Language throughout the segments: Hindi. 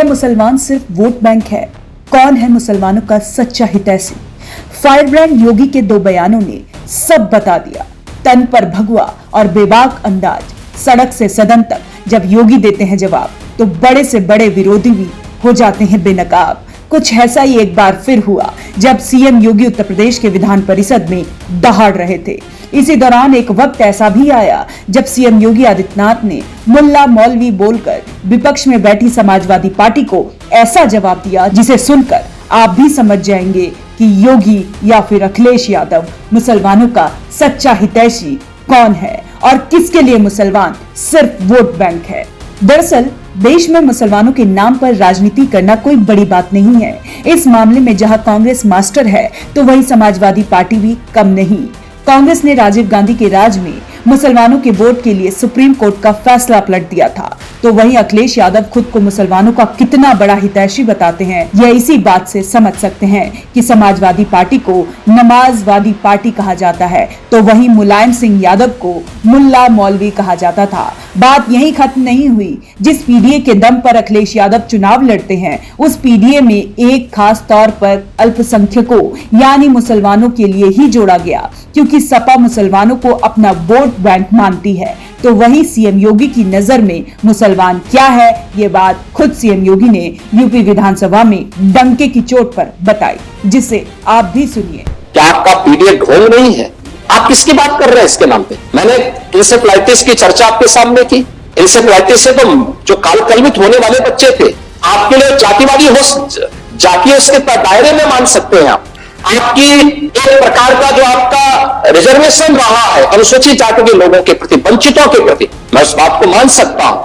क्या मुसलमान सिर्फ वोट बैंक है? कौन है मुसलमानों का सच्चा हितैषी? फायरब्रांड योगी के 2 बयानों ने सब बता दिया। तन पर भगवा और बेबाक अंदाज, सड़क से सदन तक जब योगी देते हैं जवाब तो बड़े से बड़े विरोधी भी हो जाते हैं बेनकाब। कुछ ऐसा ही एक बार फिर हुआ जब सीएम योगी उत्तर प्रदेश के विधान परिषद में दहाड़ रहे थे। इसी दौरान एक वक्त ऐसा भी आया जब सीएम योगी आदित्यनाथ ने मुल्ला मौलवी बोलकर विपक्ष में बैठी समाजवादी पार्टी को ऐसा जवाब दिया जिसे सुनकर आप भी समझ जाएंगे कि योगी या फिर अखिलेश यादव मुसलमानों का सच्चा हितैषी कौन है और किसके लिए मुसलमान सिर्फ वोट बैंक है। दरअसल देश में मुसलमानों के नाम पर राजनीति करना कोई बड़ी बात नहीं है। इस मामले में जहां कांग्रेस मास्टर है तो वहीं समाजवादी पार्टी भी कम नहीं। कांग्रेस ने राजीव गांधी के राज में मुसलमानों के वोट के लिए सुप्रीम कोर्ट का फैसला पलट दिया था, तो वहीं अखिलेश यादव खुद को मुसलमानों का कितना बड़ा हितैषी बताते हैं यह इसी बात से समझ सकते हैं कि समाजवादी पार्टी को नमाजवादी पार्टी कहा जाता है तो वहीं मुलायम सिंह यादव को मुल्ला मौलवी कहा जाता था। बात यही खत्म नहीं हुई। जिस पीडीए के दम पर अखिलेश यादव चुनाव लड़ते हैं उस पीडीए में एक खास तौर पर अल्पसंख्यकों यानी मुसलमानों के लिए ही जोड़ा गया, क्योंकि सपा मुसलमानों को अपना वोट बैंक मानती है। तो वही सीएम योगी की नजर में मुसलमान क्या है, ये बात खुद सीएम योगी ने यूपी विधानसभा में डंके की चोट पर बताई, जिसे आप भी सुनिए। क्या आपका पीडीए ढोंग नहीं है? आप किसकी बात कर रहे हैं इसके नाम पे? मैंने इंसेफ्लाइटिस की चर्चा आपके सामने की। इंसेफ्लाइटिस से तो जो कालकलवित होने वाले बच्चे थे, आपके लिए जातिवादी हो जाति उसके दायरे में मान सकते हैं आप। आपकी एक प्रकार का जो आपका रिजर्वेशन रहा है अनुसूचित जाति के लोगों के प्रति, वंचितों के प्रति, मैं उस बात को मान सकता हूं,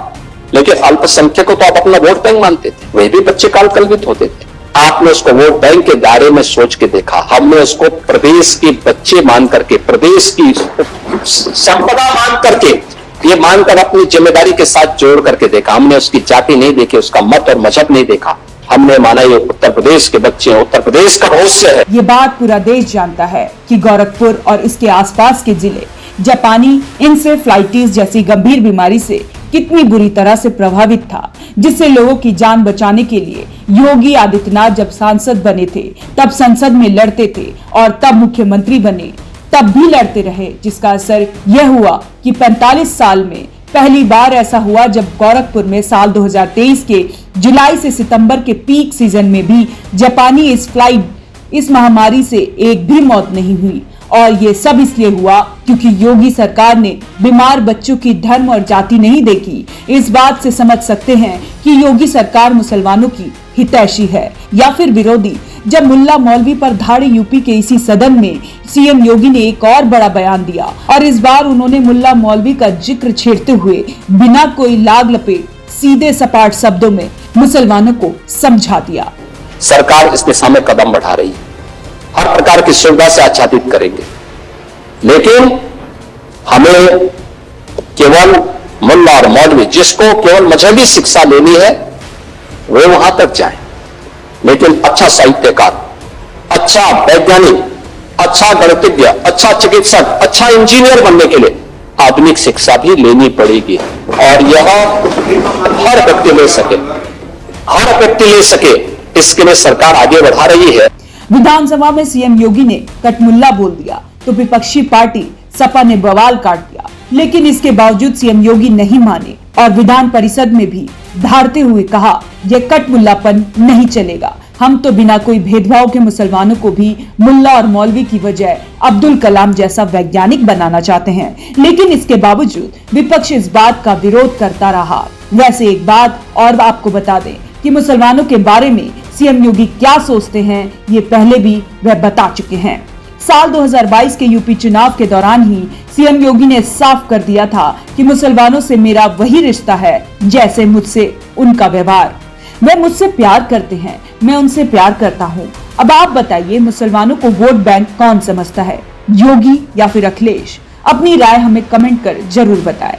लेकिन अल्पसंख्यकों को आप अपना वोट बैंक मानते थे। वही भी बच्चे कालकलवित होते थे। आपने उसको वोट बैंक के दायरे में सोच के देखा। हमने उसको प्रदेश के बच्चे मान करके, प्रदेश की संपदा मान करके, ये मानकर अपनी जिम्मेदारी के साथ जोड़ करके देखा। हमने उसकी जाति नहीं देखी, उसका मत और मजहब नहीं देखा। हमने माना ये उत्तर प्रदेश के बच्चे हैं, उत्तर प्रदेश का भविष्य है। ये बात पूरा देश जानता है कि गोरखपुर और इसके आसपास के जिले जापानी इंसेफ्लाइटिस जैसी गंभीर बीमारी से कितनी बुरी तरह से प्रभावित था, जिससे लोगों की जान बचाने के लिए योगी आदित्यनाथ जब सांसद बने थे तब संसद में लड़ते थे और तब मुख्यमंत्री बने तब भी लड़ते रहे, जिसका असर यह हुआ कि 45 साल में पहली बार ऐसा हुआ जब गोरखपुर में साल 2023 के जुलाई से सितंबर के पीक सीजन में भी जापानी इस महामारी से एक भी मौत नहीं हुई। और ये सब इसलिए हुआ क्योंकि योगी सरकार ने बीमार बच्चों की धर्म और जाति नहीं देखी। इस बात से समझ सकते हैं कि योगी सरकार मुसलमानों की हितैषी है या फिर विरोधी। जब मुल्ला मौलवी पर धाड़े यूपी के इसी सदन में सीएम योगी ने एक और बड़ा बयान दिया और इस बार उन्होंने मुल्ला मौलवी का जिक्र छेड़ते हुए बिना कोई लाग लपेट सीधे सपाट शब्दों में मुसलमानों को समझा दिया। सरकार इस दिशा में कदम बढ़ा रही है, हर प्रकार की सुविधा से आच्छादित करेंगे, लेकिन हमें केवल मुल्ला और मौलवी जिसको केवल मजहबी शिक्षा लेनी है वे वहां तक जाएं, लेकिन अच्छा साहित्यकार, अच्छा वैज्ञानिक, अच्छा गणितज्ञ, अच्छा चिकित्सक, अच्छा इंजीनियर बनने के लिए आधुनिक शिक्षा भी लेनी पड़ेगी। और यह हर व्यक्ति ले सके, इसके लिए सरकार आगे बढ़ा रही है। विधानसभा में सीएम योगी ने कटमुल्ला बोल दिया तो विपक्षी पार्टी सपा ने बवाल काट दिया, लेकिन इसके बावजूद सीएम योगी नहीं माने और विधान परिषद में भी धारते हुए कहा, यह कटमुल्लापन नहीं चलेगा। हम तो बिना कोई भेदभाव के मुसलमानों को भी मुल्ला और मौलवी की बजाय अब्दुल कलाम जैसा वैज्ञानिक बनाना चाहते हैं, लेकिन इसके बावजूद विपक्ष इस बात का विरोध करता रहा। वैसे एक बात और आपको बता दें कि मुसलमानों के बारे में सीएम योगी क्या सोचते हैं ये पहले भी वह बता चुके हैं। साल 2022 के यूपी चुनाव के दौरान ही सीएम योगी ने साफ कर दिया था कि मुसलमानों से मेरा वही रिश्ता है जैसे मुझसे उनका व्यवहार। वे मुझसे प्यार करते हैं, मैं उनसे प्यार करता हूँ। अब आप बताइए मुसलमानों को वोट बैंक कौन समझता है, योगी या फिर अखिलेश? अपनी राय हमें कमेंट कर जरूर बताएं।